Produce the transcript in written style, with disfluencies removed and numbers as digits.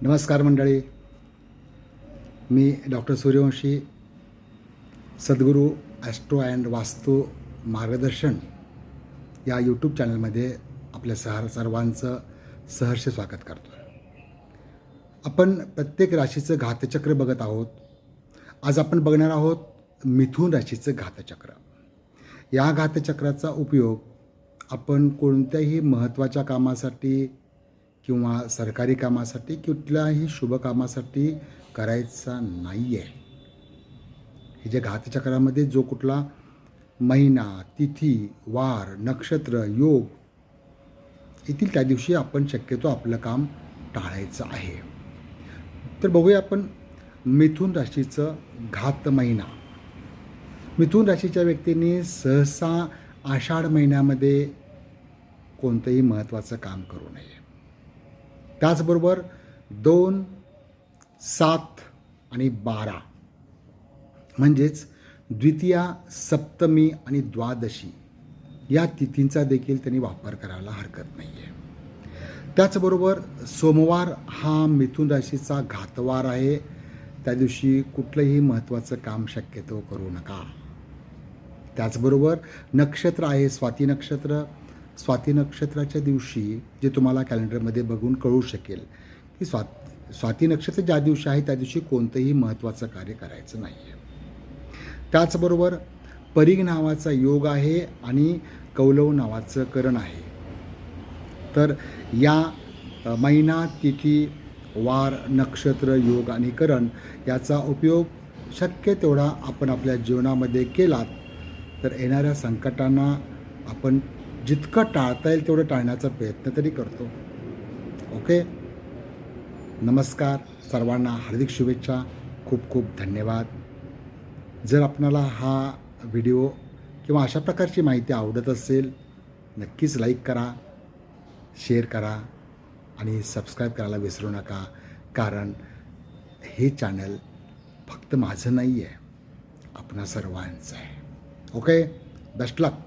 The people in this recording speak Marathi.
नमस्कार मंडळी, मी doctor Suryavanshi, Sadhguru Austro and वास्तू मार्गदर्शन या यूट्यूब चॅनलमध्ये आपल्या सर्वांचं सहर्ष स्वागत करतो. आपण प्रत्येक राशीचं घातचक्र बघत आहोत. आज आपण बघणार आहोत मिथुन राशीचं घातचक्र. या घातचक्राचा उपयोग आपण कोणत्याही महत्त्वाच्या कामासाठी किंवा सरकारी कामासाठी कुठल्याही शुभ कामासाठी करायचा नाही आहे. हे जे घातचक्रामध्ये जो कुठला महिना, तिथी, वार, नक्षत्र, योग येथील त्या दिवशी आपण शक्यतो आपलं काम टाळायचं आहे. तर बघूया आपण मिथुन राशीचं घात महिना. मिथुन राशीच्या व्यक्तींनी सहसा आषाढ महिन्यामध्ये कोणतंही महत्त्वाचं काम करू नये. त्याचबरोबर 2, 7 आणि 12 म्हणजेच द्वितीया, सप्तमी आणि द्वादशी या तिथींचा देखील त्यांनी वापर करायला हरकत नाही आहे. त्याचबरोबर सोमवार हा मिथुन राशीचा घातवार आहे. त्या दिवशी कुठलंही महत्त्वाचं काम शक्यतो करू नका. त्याचबरोबर नक्षत्र आहे स्वाती नक्षत्र. स्वाती नक्षत्राच्या दिवशी जे तुम्हाला कॅलेंडरमध्ये बघून कळू शकेल की स्वाती नक्षत्र ज्या दिवशी आहे त्या दिवशी कोणतंही महत्त्वाचं कार्य करायचं नाही आहे. त्याचबरोबर परिग नावाचा योग आहे आणि कौलव नावाचं करण आहे. तर या महिना, तिथी, वार, नक्षत्र, योग आणि करण याचा उपयोग शक्य तेवढा आपण आपल्या जीवनामध्ये केलात तर येणाऱ्या संकटांना आपण जितकं टाळता येईल तेवढं टाळण्याचा प्रयत्न तरी करतो. ओके. नमस्कार. सर्वांना हार्दिक शुभेच्छा. खूप खूप धन्यवाद. जर आपणाला हा व्हिडिओ किंवा अशा प्रकारची माहिती आवडत असेल नक्कीच लाईक करा, शेअर करा आणि सबस्क्राईब करायला विसरू नका. कारण हे चॅनल फक्त माझं नाही आहे, आपणा सर्वांचं आहे. ओके. बेस्ट लक.